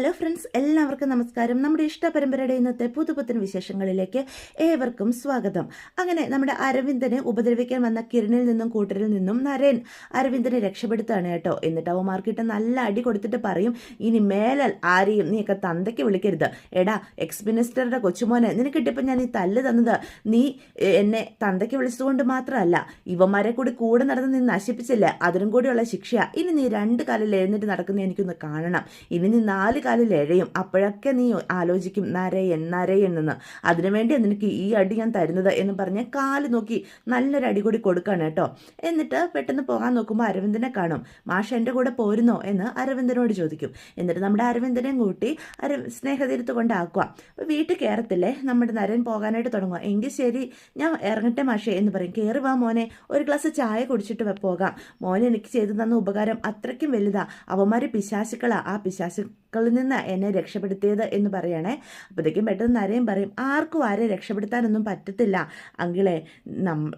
Hello friends, എല്ലാവർക്കും നമസ്കാരം. നമ്മുടെ ഇഷ്ടപരമ്പരയുടെ ഇന്നത്തെ പുതുപുത്തൻ വിശേഷങ്ങളിലേക്ക് ഏവർക്കും സ്വാഗതം. അങ്ങനെ നമ്മുടെ അരവിന്ദനെ ഉപദ്രവിക്കാൻ വന്ന കിരണിൽ നിന്നും കൂട്ടരിൽ നിന്നും നരേൻ അരവിന്ദനെ രക്ഷപ്പെടുത്തുകയാണ് കേട്ടോ. എന്നിട്ട് അവന്മാർക്കിട്ട് നല്ല അടി കൊടുത്തിട്ട് പറയും, ഇനി മേലൽ ആരെയും നീയൊക്കെ തന്തയ്ക്ക് വിളിക്കരുത്. എടാ എക്സ് മിനിസ്റ്ററുടെ കൊച്ചുമോനെ, നിനക്കിട്ടിപ്പോൾ ഞാൻ ഈ തല്ല് തന്നത് നീ എന്നെ തന്തയ്ക്ക് വിളിച്ചതുകൊണ്ട് മാത്രമല്ല, ഇവന്മാരെ കൂടെ നടന്ന് നീ നശിപ്പിച്ചില്ലേ, അതിനും കൂടിയുള്ള ശിക്ഷയാ. ഇനി നീ 2 കാലിൽ എഴുന്നേറ്റ് നടക്കുന്ന എനിക്കൊന്ന് കാണണം. ഇനി നീ 4 കാലിൽ എഴയും. അപ്പോഴൊക്കെ നീ ആലോചിക്കും നരയൻ എന്ന്. അതിനുവേണ്ടി നിനക്ക് ഈ അടി ഞാൻ തരുന്നത് എന്ന് പറഞ്ഞ് കാല് നോക്കി നല്ലൊരു അടി കൂടി കൊടുക്കാണ് കേട്ടോ. എന്നിട്ട് പെട്ടെന്ന് പോകാൻ നോക്കുമ്പോൾ അരവിന്ദനെ കാണും. മാഷ എൻ്റെ കൂടെ പോരുന്നോ എന്ന് അരവിന്ദനോട് ചോദിക്കും. എന്നിട്ട് നമ്മുടെ അരവിന്ദനെയും കൂട്ടി സ്നേഹതീരത്ത് കൊണ്ടാക്കുക. അപ്പോൾ വീട്ടിൽ കയറത്തില്ലേ, നമ്മുടെ നരൻ പോകാനായിട്ട് തുടങ്ങുക. എങ്കിൽ ശരി, ഞാൻ ഇറങ്ങട്ടെ മാഷേ എന്ന് പറയും. കയറി വാ മോനെ, ഒരു ഗ്ലാസ് ചായ കുടിച്ചിട്ട് പോകാം. മോനെ എനിക്ക് ചെയ്തു തന്ന ഉപകാരം അത്രയ്ക്കും വലുതാ. അവന്മാര് പിശാചുക്കളാ, ആ പിശാചുക്കളിൽ നിന്ന് എന്നെ രക്ഷപ്പെടുത്തിയത് എന്ന് പറയണേ. അപ്പോഴത്തേക്കും പെട്ടെന്ന് നരയും പറയും, ആർക്കും ആരെ രക്ഷപ്പെടുത്താനൊന്നും പറ്റത്തില്ല അങ്കിളെ.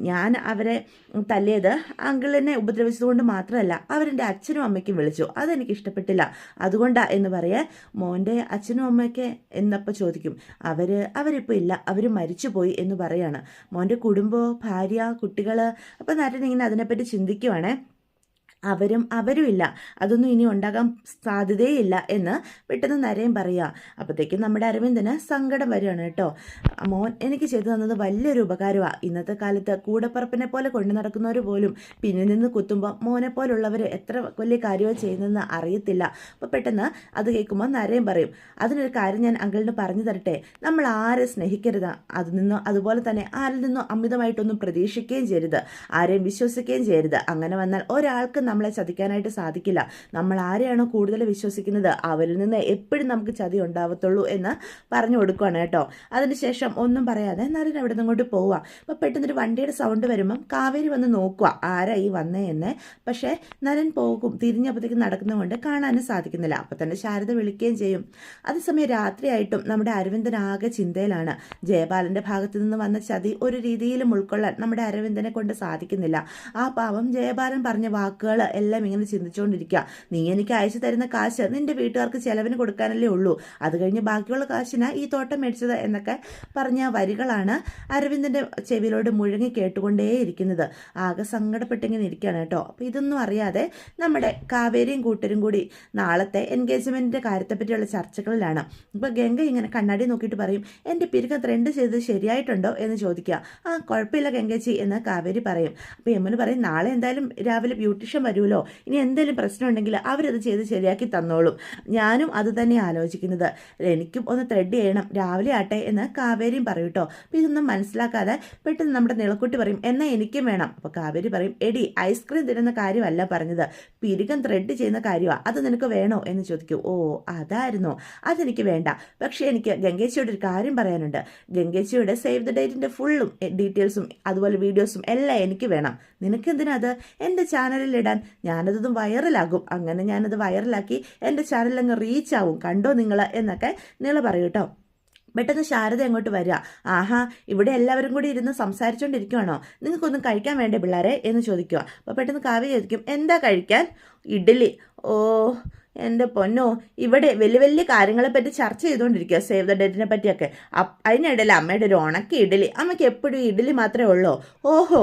ഞാൻ അവരെ തല്ലിയത് അങ്കിളിനെ ഉപദ്രവിച്ചതുകൊണ്ട് മാത്രമല്ല, അവരെൻ്റെ അച്ഛനും അമ്മയ്ക്കും വിളിച്ചു, അതെനിക്ക് ഇഷ്ടപ്പെട്ടില്ല, അതുകൊണ്ടാ എന്ന് പറയേ. മോൻ്റെ അച്ഛനും അമ്മയ്ക്ക് എന്നപ്പോൾ ചോദിക്കും. അവരിപ്പോൾ ഇല്ല, അവർ മരിച്ചുപോയി എന്ന് പറയാണ്. മോൻ്റെ കുടുംബം, ഭാര്യ, കുട്ടികൾ. അപ്പം നരൻ ഇങ്ങനെ അതിനെപ്പറ്റി ചിന്തിക്കുവാണേ. അവരും ഇല്ല, അതൊന്നും ഇനി ഉണ്ടാകാൻ സാധ്യതയില്ല എന്ന് പെട്ടെന്ന് നരയും പറയുക. അപ്പോഴത്തേക്കും നമ്മുടെ അരവിന്ദന് സങ്കടം വരികയാണ് കേട്ടോ. മോൻ എനിക്ക് ചെയ്തു തന്നത് വലിയൊരു ഉപകാരമാണ്. ഇന്നത്തെ കാലത്ത് കൂടപ്പറപ്പിനെ പോലെ കൊണ്ടു നടക്കുന്നവർ പോലും പിന്നിൽ നിന്ന് കുത്തുമ്പോൾ മോനെ പോലുള്ളവർ എത്ര വലിയ കാര്യമാണ് ചെയ്യുന്നതെന്ന് അറിയത്തില്ല. അപ്പോൾ പെട്ടെന്ന് അത് കേൾക്കുമ്പോൾ നരയും പറയും, അതിനൊരു കാര്യം ഞാൻ അങ്കിളിന് പറഞ്ഞു തരട്ടെ. നമ്മൾ ആരെ സ്നേഹിക്കരുത്, അതുപോലെ തന്നെ ആരിൽ നിന്നും അമിതമായിട്ടൊന്നും പ്രതീക്ഷിക്കുകയും ചെയ്യരുത്, ആരെയും വിശ്വസിക്കുകയും ചെയ്യരുത്. അങ്ങനെ വന്നാൽ ഒരാൾക്ക് നമ്മളെ ചതിക്കാനായിട്ട് സാധിക്കില്ല. നമ്മൾ ആരെയാണോ കൂടുതൽ വിശ്വസിക്കുന്നത് അവരിൽ നിന്ന് എപ്പോഴും നമുക്ക് ചതി ഉണ്ടാവത്തുള്ളൂ എന്ന് പറഞ്ഞു കൊടുക്കുകയാണ് കേട്ടോ. അതിനുശേഷം ഒന്നും പറയാതെ നരൻ അവിടെ നിന്ന് ഇങ്ങോട്ട് പോവുക. അപ്പോൾ പെട്ടെന്നൊരു വണ്ടിയുടെ സൗണ്ട് വരുമ്പം കാവേരി വന്ന് നോക്കുക ആരാ ഈ വന്നേ എന്ന്. പക്ഷേ നരൻ പോകും, തിരിഞ്ഞപ്പോഴത്തേക്ക് നടക്കുന്നതുകൊണ്ട് കാണാനും സാധിക്കുന്നില്ല. അപ്പോൾ തന്നെ ശാരദ വിളിക്കുകയും ചെയ്യും. അതേസമയം രാത്രിയായിട്ടും നമ്മുടെ അരവിന്ദൻ ആകെ ചിന്തയിലാണ്. ജയപാലൻ്റെ ഭാഗത്ത് നിന്ന് വന്ന ചതി ഒരു രീതിയിലും ഉൾക്കൊള്ളാൻ നമ്മുടെ അരവിന്ദനെ കൊണ്ട് സാധിക്കുന്നില്ല. ആ പാവം ജയപാലൻ പറഞ്ഞ വാക്കുകൾ എല്ലാം ഇങ്ങനെ ചിന്തിച്ചുകൊണ്ടിരിക്കുക. നീ എനിക്ക് അയച്ചു തരുന്ന കാശ് നിന്റെ വീട്ടുകാർക്ക് ചെലവിന് കൊടുക്കാനല്ലേ ഉള്ളൂ, അത് കഴിഞ്ഞ് ബാക്കിയുള്ള കാശിനാ ഈ തോട്ടം മേടിച്ചത് എന്നൊക്കെ പറഞ്ഞ വരികളാണ് അരവിന്ദന്റെ ചെവിയിലോട് മുഴങ്ങി കേട്ടുകൊണ്ടേയിരിക്കുന്നത്. ആകെ സങ്കടപ്പെട്ടിങ്ങനെ ഇരിക്കുകയാണ് കേട്ടോ. അപ്പോൾ ഇതൊന്നും അറിയാതെ നമ്മുടെ കാവേരിയും കൂട്ടരും കൂടി നാളത്തെ എൻഗേജ്മെന്റിന്റെ കാര്യത്തെപ്പറ്റിയുള്ള ചർച്ചകളിലാണ്. ഇപ്പോൾ ഗംഗ ഇങ്ങനെ കണ്ണാടി നോക്കിയിട്ട് പറയും, എൻ്റെ പിരികം ത്രെൻഡ് ചെയ്ത് ശരിയായിട്ടുണ്ടോ എന്ന് ചോദിക്കുക. ആ കുഴപ്പമില്ല ഗംഗേച്ചി എന്ന് കാവേരി പറയും. അപ്പോൾ യമുന പറയും, നാളെ എന്തായാലും രാവിലെ ബ്യൂട്ടീഷ്യൻ വരുമല്ലോ, ഇനി എന്തെങ്കിലും പ്രശ്നം ഉണ്ടെങ്കിൽ അവരത് ചെയ്ത് ശരിയാക്കി തന്നോളും. ഞാനും അത് തന്നെ ആലോചിക്കുന്നത്, എനിക്കും ഒന്ന് ത്രെഡ് ചെയ്യണം, രാവിലെ ആട്ടെ എന്ന് കാവേരിയും പറയും കേട്ടോ. അപ്പോൾ ഇതൊന്നും മനസ്സിലാക്കാതെ പെട്ടെന്ന് നമ്മുടെ നിളക്കുട്ടി പറയും, എന്നാൽ എനിക്കും വേണം. അപ്പോൾ കാവേരി പറയും, എടി ഐസ്ക്രീം തരുന്ന കാര്യമല്ല പറഞ്ഞത്, പിരികം ത്രെഡ് ചെയ്യുന്ന കാര്യമാണ്, അത് നിനക്ക് വേണോ എന്ന് ചോദിക്കും. ഓ അതായിരുന്നോ, അതെനിക്ക് വേണ്ട. പക്ഷേ എനിക്ക് ഗംഗേച്ചിയോട് ഒരു കാര്യം പറയാനുണ്ട്. ഗംഗേച്ചിയുടെ സേവ് ദ ഡേറ്റിൻ്റെ ഫുള്ളും ഡീറ്റെയിൽസും അതുപോലെ വീഡിയോസും എല്ലാം എനിക്ക് വേണം. നിനക്കെന്തിനാ അത്? എൻ്റെ ചാനലിൽ ഇടാൻ. ഞാനതും വൈറലാകും. അങ്ങനെ ഞാനത് വൈറലാക്കി എൻ്റെ ചാനലങ്ങ് റീച്ച് ആവും, കണ്ടോ നിങ്ങൾ എന്നൊക്കെ നിള പറയും കേട്ടോ. പെട്ടെന്ന് ശാരദ അങ്ങോട്ട് വരിക. ആഹാ, ഇവിടെ എല്ലാവരും കൂടി ഇരുന്ന് സംസാരിച്ചുകൊണ്ടിരിക്കുകയാണോ, നിങ്ങൾക്കൊന്നും കഴിക്കാൻ വേണ്ടേ പിള്ളേരെ എന്ന് ചോദിക്കുക. അപ്പോൾ പെട്ടെന്ന് കാവ്യ ചോദിക്കും, എന്താ കഴിക്കാൻ? ഇഡ്ഡലി. ഓ എൻ്റെ പൊന്നോ, ഇവിടെ വലിയ വലിയ കാര്യങ്ങളെപ്പറ്റി ചർച്ച ചെയ്തുകൊണ്ടിരിക്കുക, സേവ് ദ ഡേറ്റിനെ പറ്റിയൊക്കെ. അതിനിടയിൽ അമ്മയുടെ ഒരു ഉണക്കി ഇഡ്ഡലി, അമ്മയ്ക്ക് എപ്പോഴും ഇഡ്ഡലി മാത്രമേ ഉള്ളൂ. ഓഹോ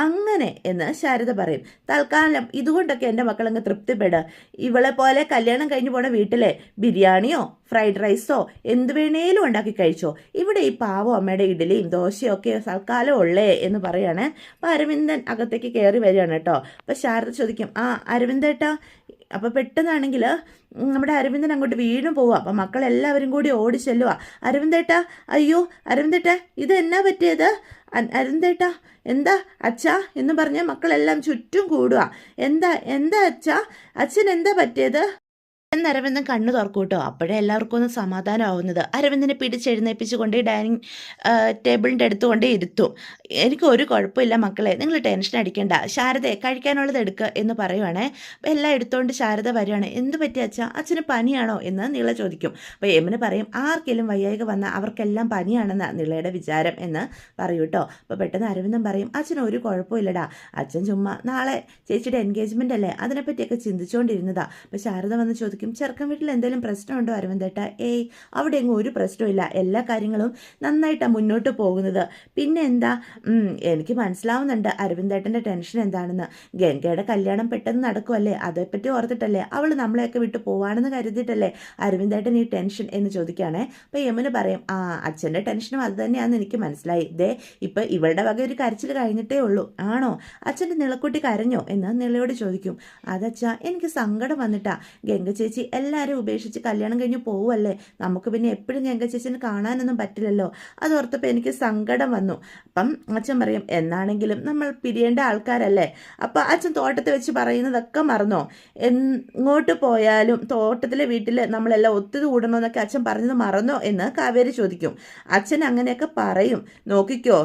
അങ്ങനെ എന്ന് ശാരദ പറയും. തൽക്കാലം ഇതുകൊണ്ടൊക്കെ എൻ്റെ മക്കളങ്ങ് തൃപ്തിപ്പെടുക. ഇവളെ പോലെ കല്യാണം കഴിഞ്ഞ് പോണ വീട്ടിലെ ബിരിയാണിയോ ഫ്രൈഡ് റൈസോ എന്ത് വേണേലും ഉണ്ടാക്കി കഴിച്ചോ, ഇവിടെ ഈ പാവം അമ്മയുടെ ഇഡ്ഡലിയും ദോശയും ഒക്കെ തൽക്കാലം ഉള്ളേ എന്ന് പറയാണ്. അപ്പോൾ അരവിന്ദൻ അകത്തേക്ക് കയറി വരികയാണ് കേട്ടോ. അപ്പോൾ ശാരദ ചോദിക്കും, ആ അരവിന്ദേട്ടാ. അപ്പോൾ പെട്ടെന്നാണെങ്കിൽ നമ്മുടെ അരവിന്ദൻ അങ്ങോട്ട് വീണു പോവുക. അപ്പം മക്കളെല്ലാവരും കൂടി ഓടി ചെല്ലുക. അരവിന്ദേട്ടാ, അയ്യോ അരവിന്ദേട്ടാ, ഇത് എന്നാ പറ്റിയത്? അരവിന്ദേട്ടാ, എന്താ അച്ഛാ എന്ന് പറഞ്ഞ് മക്കളെല്ലാം ചുറ്റും കൂടുക. എന്താ അച്ഛാ, അച്ഛൻ എന്താ പറ്റിയത് എന്ന് അരവിന്ദൻ കണ്ണു തുറക്കും കേട്ടോ. അപ്പോഴേ എല്ലാവർക്കും ഒന്ന് സമാധാനമാവുന്നത്. അരവിന്ദനെ പിടിച്ചെഴുന്നേപ്പിച്ചുകൊണ്ട് ഡൈനിങ് ടേബിളിൻ്റെ അടുത്തുകൊണ്ടേ ഇരുത്തും. എനിക്ക് ഒരു കുഴപ്പമില്ല മക്കളെ, നിങ്ങൾ ടെൻഷൻ അടിക്കേണ്ട, ശാരദയെ കഴിക്കാനുള്ളത് എടുക്കുക എന്ന് പറയുവാണേ. അപ്പോൾ എല്ലാം എടുത്തുകൊണ്ട് ശാരദ വരികയാണ്. എന്ത് പറ്റി അച്ഛാ, അച്ഛന് പനിയാണോ എന്ന് നിള ചോദിക്കും. അപ്പോൾ യമുന പറയും, ആർക്കെങ്കിലും വയ്യായിക വന്നാൽ അവർക്കെല്ലാം പനിയാണെന്ന് നിളയുടെ വിചാരം എന്ന് പറയൂ കേട്ടോ. അപ്പോൾ പെട്ടെന്ന് അരവിന്ദൻ പറയും, അച്ഛന് ഒരു കുഴപ്പമില്ലടാ, അച്ഛൻ ചുമ്മാ നാളെ ചേച്ചിയുടെ എൻഗേജ്മെൻ്റ് അല്ലേ, അതിനെപ്പറ്റിയൊക്കെ ചിന്തിച്ചുകൊണ്ടിരുന്നതാ. അപ്പോൾ ശാരദ വന്ന് ചോദിക്കും, ചോദിക്കും, ചെറുക്കൻ വീട്ടിൽ എന്തെങ്കിലും പ്രശ്നമുണ്ടോ അരവിന്ദേട്ട? ഏയ്, അവിടെ എങ്ങും ഒരു പ്രശ്നമില്ല, എല്ലാ കാര്യങ്ങളും നന്നായിട്ടാണ് മുന്നോട്ട് പോകുന്നത്. പിന്നെ എന്താ, എനിക്ക് മനസ്സിലാവുന്നുണ്ട് അരവിന്ദേട്ടൻ്റെ ടെൻഷൻ എന്താണെന്ന്. ഗംഗയുടെ കല്യാണം പെട്ടെന്ന് നടക്കുമല്ലേ, അതേപ്പറ്റി ഓർത്തിട്ടല്ലേ, അവൾ നമ്മളെയൊക്കെ വിട്ട് പോവാണെന്ന് കരുതിയിട്ടല്ലേ അരവിന്ദേട്ടൻ ഈ ടെൻഷൻ എന്ന് ചോദിക്കുകയാണേ. അപ്പോൾ യമുന പറയും, അച്ഛൻ്റെ ടെൻഷനും അത് തന്നെയാണെന്ന് എനിക്ക് മനസ്സിലായി. ഇപ്പം ഇവളുടെ വക ഒരു കരച്ചിൽ കഴിഞ്ഞിട്ടേ ഉള്ളൂ. ആണോ, അച്ഛൻ്റെ നിളക്കുട്ടി കരഞ്ഞോ എന്ന് നിളയോട് ചോദിക്കും. അതച്ഛാ, എനിക്ക് സങ്കടം വന്നിട്ടാ. ഗംഗ ചേച്ചി എല്ലാവരും ഉപേക്ഷിച്ച് കല്യാണം കഴിഞ്ഞ് പോവല്ലേ, നമുക്ക് പിന്നെ എപ്പോഴും ഗംഗ ചേച്ചിനെ കാണാനൊന്നും പറ്റില്ലല്ലോ, അതോർത്തപ്പോൾ എനിക്ക് സങ്കടം വന്നു. അപ്പം അച്ഛൻ പറയും, എന്നാണെങ്കിലും നമ്മൾ പിരിയേണ്ട ആൾക്കാരല്ലേ. അപ്പം അച്ഛൻ തോട്ടത്തിൽ വെച്ച് പറയുന്നതൊക്കെ മറന്നോ? എങ്ങോട്ട് പോയാലും തോട്ടത്തിലെ വീട്ടിൽ നമ്മളെല്ലാം ഒത്തുകൂടണമെന്നൊക്കെ അച്ഛൻ പറഞ്ഞത് മറന്നോ എന്ന് കാവേരി ചോദിക്കും. അച്ഛൻ അങ്ങനെയൊക്കെ പറയും, നോക്കിക്കോ.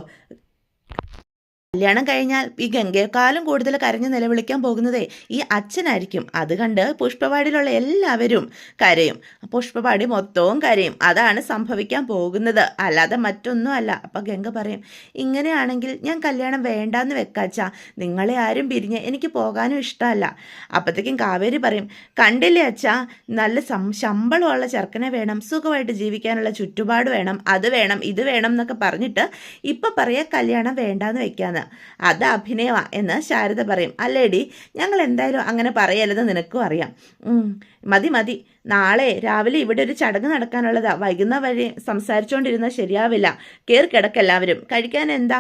കല്യാണം കഴിഞ്ഞാൽ ഈ ഗംഗയെക്കാളും കൂടുതൽ കരഞ്ഞ് നിലവിളിക്കാൻ പോകുന്നതേ ഈ അച്ഛനായിരിക്കും. അത് കണ്ട് പുഷ്പവാടിയിലുള്ള എല്ലാവരും കരയും, പുഷ്പവാടി മൊത്തവും കരയും. അതാണ് സംഭവിക്കാൻ പോകുന്നത്, അല്ലാതെ മറ്റൊന്നും അല്ല. അപ്പം ഗംഗ പറയും, ഇങ്ങനെയാണെങ്കിൽ ഞാൻ കല്യാണം വേണ്ടാന്ന് വെക്കാച്ചാ, നിങ്ങളെ ആരും പിരിഞ്ഞ് എനിക്ക് പോകാനും ഇഷ്ടമല്ല. അപ്പോഴത്തേക്കും കാവേരി പറയും, കണ്ടില്ലേ അച്ഛാ, നല്ല ശമ്പളമുള്ള ചെറുക്കനെ വേണം, സുഖമായിട്ട് ജീവിക്കാനുള്ള ചുറ്റുപാട് വേണം, അത് വേണം ഇത് വേണം എന്നൊക്കെ പറഞ്ഞിട്ട് ഇപ്പം പറയാ കല്യാണം വേണ്ടാന്ന് വെക്കാന്ന്. അത് അഭിനയമാണ് എന്ന് ശാരദ പറയും. അല്ലേടി, ഞങ്ങൾ എന്തായാലും അങ്ങനെ പറയല്ലെന്ന് നിനക്കും അറിയാം. മതി, നാളെ രാവിലെ ഇവിടെ ഒരു ചടങ്ങ് നടക്കാനുള്ളതാ, വൈകുന്ന വഴി സംസാരിച്ചുകൊണ്ടിരുന്നാൽ ശരിയാവില്ല. കയറി കിടക്കെല്ലാവരും. കഴിക്കാൻ എന്താ?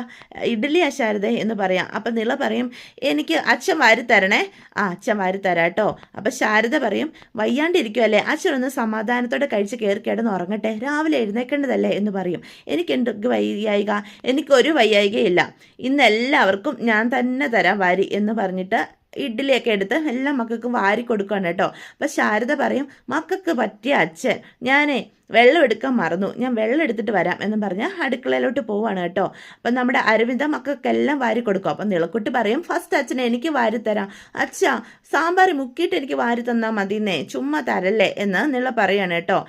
ഇഡ്ഡലിയാ ശാരദ എന്ന് പറയാം. അപ്പം നിള പറയും, എനിക്ക് അച്ഛൻ വാരി തരണേ. അച്ഛൻ വാരി തരാം കേട്ടോ. അപ്പം ശാരദ പറയും, വയ്യാണ്ടിരിക്കുമല്ലേ, അച്ഛനൊന്ന് സമാധാനത്തോടെ കഴിച്ച് കയറി കിടന്ന് ഉറങ്ങട്ടെ, രാവിലെ എഴുന്നേക്കേണ്ടതല്ലേ എന്ന് പറയും. എനിക്കെന്തൊക്കെ വയ്യായിക? എനിക്കൊരു വയ്യായികയില്ല, ഇന്നെല്ലാവർക്കും ഞാൻ തന്നെ തരാം വാരി എന്ന് പറഞ്ഞിട്ട് ഇഡ്ഡലിയൊക്കെ എടുത്ത് എല്ലാ മക്കൾക്കും വാരി കൊടുക്കുകയാണ് കേട്ടോ. അപ്പം ശാരദ പറയും, മക്കൾക്ക് പറ്റിയ അച്ഛൻ, ഞാനേ വെള്ളം എടുക്കാൻ മറന്നു, ഞാൻ വെള്ളം എടുത്തിട്ട് വരാം എന്നും പറഞ്ഞ് അടുക്കളയിലോട്ട് പോവാണ് കേട്ടോ. അപ്പം നമ്മുടെ അരവിന്ദ മക്കൾക്കെല്ലാം വാരി കൊടുക്കും. അപ്പം നിളക്കുട്ടി പറയും, ഫസ്റ്റ് അച്ഛനെ എനിക്ക് വാരി തരാം, അച്ഛാ സാമ്പാർ മുക്കിയിട്ട് എനിക്ക് വാരി തന്നാൽ മതിന്നേ, ചുമ്മാ തരല്ലേ എന്ന് നിള പറയാണ് കേട്ടോ.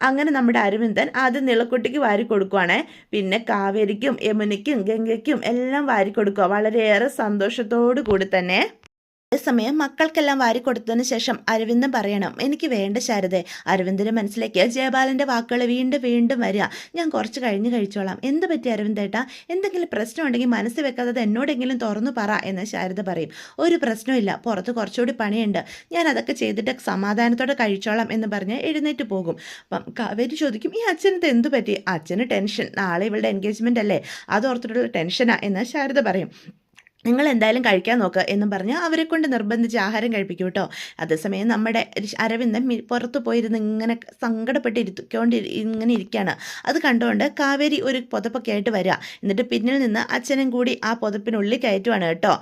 അങ്ങനെ നമ്മുടെ അരവിന്ദൻ ആദ്യം നിളക്കുട്ടിക്ക് വാരി കൊടുക്കുവാണേ. പിന്നെ കാവേരിക്കും യമുനയ്ക്കും ഗംഗയ്ക്കും എല്ലാം വാരി കൊടുക്കുക, വളരെയേറെ സന്തോഷത്തോടു കൂടി തന്നെ. അതേസമയം മക്കൾക്കെല്ലാം വാരിക്കൊടുത്തതിന് ശേഷം അരവിന്ദൻ പറയണം, എനിക്ക് വേണ്ട ശാരദേ. അരവിന്ദൻ്റെ മനസ്സിലേക്ക് ജയപാലൻ്റെ വാക്കുകൾ വീണ്ടും വീണ്ടും വരിക, ഞാൻ കുറച്ച് കഴിഞ്ഞ് കഴിച്ചോളാം. എന്ത് പറ്റി അരവിന്ദേട്ടാ? എന്തെങ്കിലും പ്രശ്നമുണ്ടെങ്കിൽ മനസ്സിൽ വെക്കാതെ എന്നോടെങ്കിലും തുറന്നു പറ എന്ന് ശാരദ പറയും. ഒരു പ്രശ്നമില്ല, പുറത്ത് കുറച്ചുകൂടി പണിയുണ്ട്, ഞാൻ അതൊക്കെ ചെയ്തിട്ട് സമാധാനത്തോടെ കഴിച്ചോളാം എന്ന് പറഞ്ഞ് എഴുന്നേറ്റ് പോകും. അപ്പം കാവേരി ചോദിക്കും, ഈ അച്ഛനത് എന്തു പറ്റി? അച്ഛന് ടെൻഷൻ, നാളെ ഇവളുടെ എൻഗേജ്മെൻ്റ് അല്ലേ, അതോർത്തിട്ടുള്ള ടെൻഷനാ എന്ന് ശാരദ പറയും. നിങ്ങൾ എന്തായാലും കഴിക്കാൻ നോക്കുക എന്നും പറഞ്ഞ് അവരെ കൊണ്ട് നിർബന്ധിച്ച് ആഹാരം കഴിപ്പിക്കും കേട്ടോ. അതേസമയം നമ്മുടെ അരവിന്ദൻ പുറത്തു പോയിരുന്ന് ഇങ്ങനെ സങ്കടപ്പെട്ടിരിക്കൊണ്ട് ഇങ്ങനെ ഇരിക്കുകയാണ്. അത് കണ്ടുകൊണ്ട് കാവേരി ഒരു പുതപ്പൊക്കെ ആയിട്ട് വരിക. എന്നിട്ട് പിന്നിൽ നിന്ന് അച്ഛനും കൂടി ആ പുതപ്പിനുള്ളിൽ കയറ്റുവാണ് കേട്ടോ.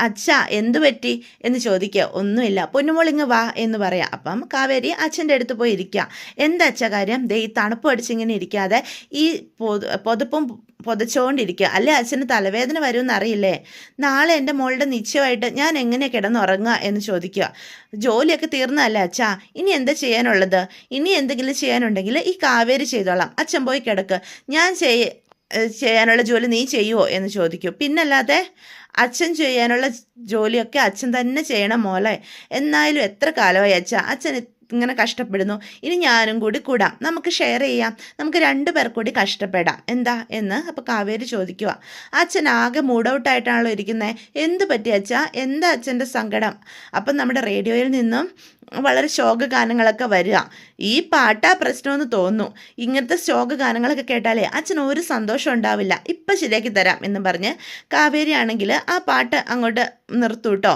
അച്ഛാ എന്തു പറ്റി എന്ന് ചോദിക്കുക. ഒന്നുമില്ല, പൊന്നുമോളിങ്ങ് വാ എന്ന് പറയാം. അപ്പം കാവേരി അച്ഛൻ്റെ അടുത്ത് പോയി ഇരിക്കുക. എന്താ അച്ഛാ കാര്യം? ദേ ഈ തണുപ്പ് അടിച്ചിങ്ങനെ ഇരിക്കാതെ ഈ പുതപ്പും പൊതച്ചുകൊണ്ടിരിക്കുക, അല്ലേ അച്ഛന് തലവേദന വരുമെന്ന് അറിയില്ലേ? നാളെ എൻ്റെ മോളുടെ നിശ്ചയമായിട്ട് ഞാൻ എങ്ങനെ കിടന്നുറങ്ങുക എന്ന് ചോദിക്കുക. ജോലിയൊക്കെ തീർന്നതല്ലേ അച്ഛാ, ഇനി എന്താ ചെയ്യാനുള്ളത്? ഇനി എന്തെങ്കിലും ചെയ്യാനുണ്ടെങ്കിൽ ഈ കാവേരി ചെയ്തോളാം, അച്ഛൻ പോയി കിടക്ക്, ഞാൻ ചെയ്യാനുള്ള ജോലി നീ ചെയ്യുമോ എന്ന് ചോദിക്കും. പിന്നല്ലാതെ അച്ഛൻ ചെയ്യാനുള്ള ജോലിയൊക്കെ അച്ഛൻ തന്നെ ചെയ്യണം മോളെ. എന്നാലും എത്ര കാലമായി അച്ഛാ അച്ഛൻ ഇങ്ങനെ കഷ്ടപ്പെടുന്നു, ഇനി ഞാനും കൂടി കൂടാം, നമുക്ക് ഷെയർ ചെയ്യാം, നമുക്ക് 2 പേർ കൂടി കഷ്ടപ്പെടാം, എന്താ എന്ന് അപ്പോൾ കാവേരി ചോദിക്കുക. അച്ഛൻ ആകെ മൂഡ് ഔട്ടായിട്ടാണല്ലോ ഇരിക്കുന്നത്, എന്ത് പറ്റി അച്ഛാ, എന്താ അച്ഛൻ്റെ സങ്കടം? അപ്പം നമ്മുടെ റേഡിയോയിൽ നിന്നും വളരെ ശോകഗാനങ്ങളൊക്കെ വരിക. ഈ പാട്ടാ പ്രശ്നമെന്ന് തോന്നുന്നു, ഇങ്ങനത്തെ ശോകഗാനങ്ങളൊക്കെ കേട്ടാലേ അച്ഛൻ ഒരു സന്തോഷം ഉണ്ടാവില്ല, ഇപ്പം ശരിയാക്കി തരാം എന്നും പറഞ്ഞ് കാവേരി ആണെങ്കിൽ ആ പാട്ട് അങ്ങോട്ട് നിർത്തൂ കേട്ടോ.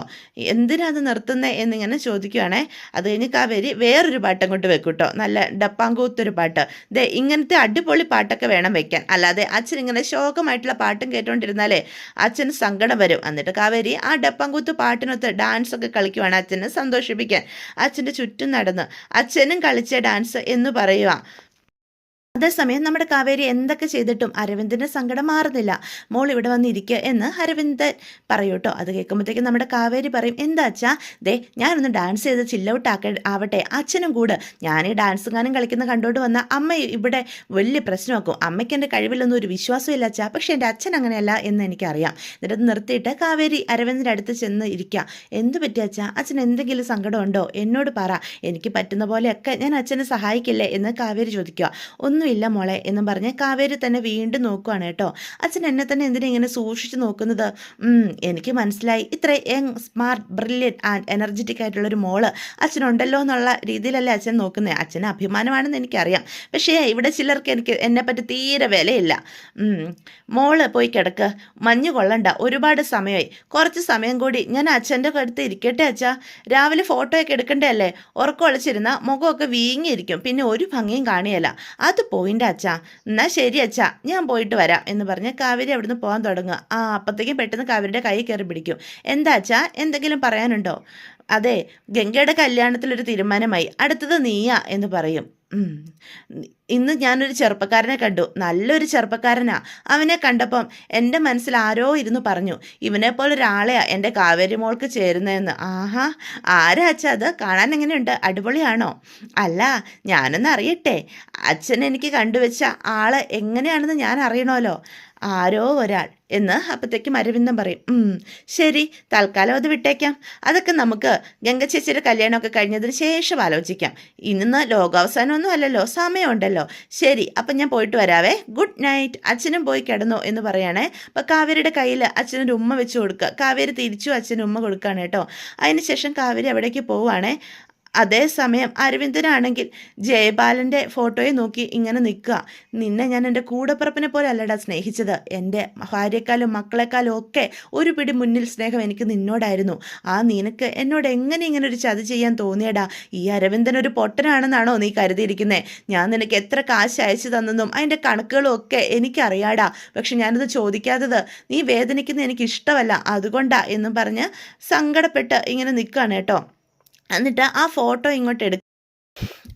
എന്തിനാ അത് നിർത്തുന്നത് എന്നിങ്ങനെ ചോദിക്കുകയാണേ. അത് കഴിഞ്ഞ് കാവേരി വേറൊരു പാട്ട് അങ്ങോട്ട് വെക്കും കേട്ടോ, നല്ല ഡപ്പാങ്കൂത്തൊരു പാട്ട്. ഇങ്ങനത്തെ അടിപൊളി പാട്ടൊക്കെ വേണം വെക്കാൻ, അല്ലാതെ അച്ഛൻ ഇങ്ങനെ ശോകമായിട്ടുള്ള പാട്ടും കേട്ടുകൊണ്ടിരുന്നാലേ അച്ഛന് സങ്കടം വരും. എന്നിട്ട് കാവേരി ആ ഡപ്പാങ്കൂത്ത് പാട്ടിനൊത്ത് ഡാൻസൊക്കെ കളിക്കുവാണ് അച്ഛനെ സന്തോഷിപ്പിക്കാൻ. അച്ഛൻ്റെ ചുറ്റും നടന്ന് അച്ഛനും കളിച്ച ഡാൻസ് എന്ന് പറയുക. അതേസമയം നമ്മുടെ കാവേരി എന്തൊക്കെ ചെയ്തിട്ടും അരവിന്ദൻ്റെ സങ്കടം മാറുന്നില്ല. മോൾ ഇവിടെ വന്നിരിക്കുക എന്ന് അരവിന്ദൻ പറയൂ കേട്ടോ. അത് കേൾക്കുമ്പോഴത്തേക്കും നമ്മുടെ കാവേരി പറയും, എന്താ അച്ഛാ, ദേ ഞാനൊന്ന് ഡാൻസ് ചെയ്ത് ചില്ലൗട്ട് ആവട്ടെ, അച്ഛനും കൂട്. ഞാൻ ഈ ഡാൻസും ഗാനം കളിക്കുന്ന കണ്ടോണ്ട് വന്ന അമ്മ ഇവിടെ വലിയ പ്രശ്നമാക്കും. അമ്മയ്ക്ക് എൻ്റെ കഴിവിലൊന്നും ഒരു വിശ്വാസമില്ല അച്ഛാ, പക്ഷേ എൻ്റെ അച്ഛൻ അങ്ങനെയല്ല എന്ന് എനിക്കറിയാം. എന്നിട്ട് നിർത്തിയിട്ട് കാവേരി അരവിന്ദൻ്റെ അടുത്ത് ചെന്ന് ഇരിക്കുക. എന്ത് പറ്റിയ അച്ഛാ, അച്ഛൻ എന്തെങ്കിലും സങ്കടമുണ്ടോ എന്നോട് പറ, എനിക്ക് പറ്റുന്ന പോലെയൊക്കെ ഞാൻ അച്ഛനെ സഹായിക്കില്ലേ എന്ന് കാവേരി ചോദിക്കുക. ഒന്നുമില്ല മോളെ എന്നും പറഞ്ഞ് കാവേരി തന്നെ വീണ്ടും നോക്കുവാണ് കേട്ടോ. അച്ഛൻ എന്നെ തന്നെ എന്തിനാ ഇങ്ങനെ സൂക്ഷിച്ച് നോക്കുന്നത്? എനിക്ക് മനസ്സിലായി, ഇത്ര young smart brilliant and energetic ആയിട്ടുള്ളൊരു മോള് അച്ഛനുണ്ടല്ലോ എന്നുള്ള രീതിയിലല്ലേ അച്ഛൻ നോക്കുന്നത്. അച്ഛന് അഭിമാനമാണെന്ന് എനിക്കറിയാം, പക്ഷേ ഇവിടെ ചിലർക്ക് എന്നെപ്പറ്റി തീരെ വിലയില്ല. മോള് പോയി കിടക്ക്, മഞ്ഞ് കൊള്ളണ്ട, ഒരുപാട് സമയമായി. കുറച്ച് സമയം കൂടി ഞാൻ അച്ഛൻ്റെ അടുത്ത് ഇരിക്കട്ടെ അച്ഛാ. രാവിലെ ഫോട്ടോയൊക്കെ എടുക്കണ്ടേ അല്ലേ? ഉറക്കം ഒളിച്ചിരുന്ന മുഖമൊക്കെ വീങ്ങിയിരിക്കും, പിന്നെ ഒരു ഭംഗിയും കാണിയല്ല. അത് പോയിൻ്റെ അച്ഛാ. എന്നാൽ ശരി അച്ഛാ, ഞാൻ പോയിട്ട് വരാം എന്ന് പറഞ്ഞ് കാവേരി അവിടുന്ന് പോകാൻ തുടങ്ങുക. അപ്പോഴത്തേക്കും പെട്ടെന്ന് കാവേരിയുടെ കൈ കയറി പിടിക്കും. എന്താ അച്ഛാ, എന്തെങ്കിലും പറയാനുണ്ടോ? അതെ, ഗംഗയുടെ കല്യാണത്തിലൊരു തീരുമാനമായി, അടുത്തത് നീയാ എന്ന് പറയും. ഇന്ന് ഞാനൊരു ചെറുപ്പക്കാരനെ കണ്ടു, നല്ലൊരു ചെറുപ്പക്കാരനാ. അവനെ കണ്ടപ്പം എൻ്റെ മനസ്സിൽ ആരോ ഇരുന്ന് പറഞ്ഞു, ഇവനെപ്പോലെ ഒരാളെയാ എൻ്റെ കാവേരി മോൾക്ക് ചേരുന്നതെന്ന്. ആഹാ, ആരാ അച്ഛാ അത്? കാണാൻ എങ്ങനെയുണ്ട്? അടിപൊളിയാണോ? അല്ല, ഞാനൊന്ന് അറിയട്ടെ, അച്ഛൻ എനിക്ക് കണ്ടുവച്ച ആള് എങ്ങനെയാണെന്ന് ഞാൻ അറിയണമല്ലോ. ആരോ ഒരാൾ എന്ന് അപ്പോഴത്തേക്കും അരവിന്ദൻ പറയും. ശരി, തൽക്കാലം അത് വിട്ടേക്കാം. അതൊക്കെ നമുക്ക് ഗംഗ ചേച്ചിയുടെ കല്യാണമൊക്കെ കഴിഞ്ഞതിന് ശേഷം ആലോചിക്കാം. ഇന്ന് ലോകാവസാനമൊന്നും അല്ലല്ലോ, സമയമുണ്ടല്ലോ. ശരി, അപ്പം ഞാൻ പോയിട്ട് വരാവേ, ഗുഡ് നൈറ്റ്. അച്ഛനും പോയി കിടന്നു എന്ന് പറയുകയാണേ. അപ്പോൾ കാവേരിയുടെ കയ്യിൽ അച്ഛനൊരു ഉമ്മ വെച്ച് കൊടുക്കുക. കാവേരി തിരിച്ചു അച്ഛന് ഉമ്മ കൊടുക്കുകയാണ് കേട്ടോ. അതിന് ശേഷം കാവേരി അവിടേക്ക് പോവുകയാണേ. അതേസമയം അരവിന്ദനാണെങ്കിൽ ജയപാലൻ്റെ ഫോട്ടോയെ നോക്കി ഇങ്ങനെ നിൽക്കുക. നിന്നെ ഞാൻ എൻ്റെ കൂടപ്പിറപ്പിനെ പോലെ അല്ലടാ സ്നേഹിച്ചത്, എൻ്റെ ഭാര്യയെക്കാളും മക്കളെക്കാളും ഒക്കെ ഒരു പിടി മുന്നിൽ സ്നേഹം എനിക്ക് നിന്നോടായിരുന്നു. നിനക്ക് എന്നോട് എങ്ങനെ ഇങ്ങനെ ഒരു ചതി ചെയ്യാൻ തോന്നിയടാ? ഈ അരവിന്ദൻ ഒരു പൊട്ടനാണെന്നാണോ നീ കരുതിയിരിക്കുന്നത്? ഞാൻ നിനക്ക് എത്ര കാശ് അയച്ചു തന്നെന്നും അതിൻ്റെ കണക്കുകളും ഒക്കെ എനിക്കറിയാടാ. പക്ഷെ ഞാനത് ചോദിക്കാത്തത് നീ വേദനിക്കുന്നത് എനിക്കിഷ്ടമല്ല, അതുകൊണ്ടാ എന്നും പറഞ്ഞ് സങ്കടപ്പെട്ട് ഇങ്ങനെ നിൽക്കുകയാണ് കേട്ടോ. എന്നിട്ട് ആ ഫോട്ടോ ഇങ്ങോട്ട്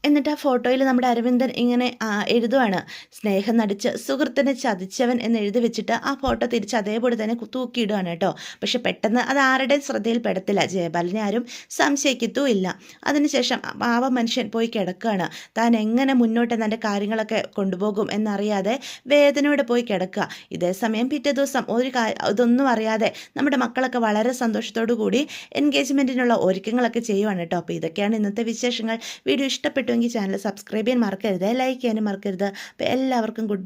എന്നിട്ട് ആ ഫോട്ടോയിൽ നമ്മുടെ അരവിന്ദൻ ഇങ്ങനെ എഴുതുവാണ്, സ്നേഹം നടിച്ച് സുഹൃത്തിനെ ചതിച്ചവൻ എന്ന് എഴുതി വെച്ചിട്ട് ആ ഫോട്ടോ തിരിച്ച് അതേപോലെ തന്നെ തൂക്കിയിടുകയാണ് കേട്ടോ. പക്ഷെ പെട്ടെന്ന് അത് ആരുടെയും ശ്രദ്ധയിൽപ്പെടത്തില്ല, ജയപാലിനെ ആരും സംശയിക്കത്തുമില്ല. അതിനുശേഷം പാവ മനുഷ്യൻ പോയി കിടക്കുകയാണ്. താൻ എങ്ങനെ മുന്നോട്ട് തൻ്റെ കാര്യങ്ങളൊക്കെ കൊണ്ടുപോകും എന്നറിയാതെ വേദനയോടെ പോയി കിടക്കുക. ഇതേ സമയം പിറ്റേ ദിവസം ഇതൊന്നും അറിയാതെ നമ്മുടെ മക്കളൊക്കെ വളരെ സന്തോഷത്തോടു കൂടി എൻഗേജ്മെൻറ്റിനുള്ള ഒരുക്കങ്ങളൊക്കെ ചെയ്യുവാണ് കേട്ടോ. അപ്പോൾ ഇതൊക്കെയാണ് ഇന്നത്തെ വിശേഷങ്ങൾ. വീഡിയോ ഇഷ്ടപ്പെട്ടുവെങ്കിൽ ചാനൽ സബ്സ്ക്രൈബ് ചെയ്യാൻ മറക്കരുത്, ലൈക്ക് ചെയ്യാനും മറക്കരുത്. അപ്പോൾ എല്ലാവർക്കും ഗുഡ് ബൈ.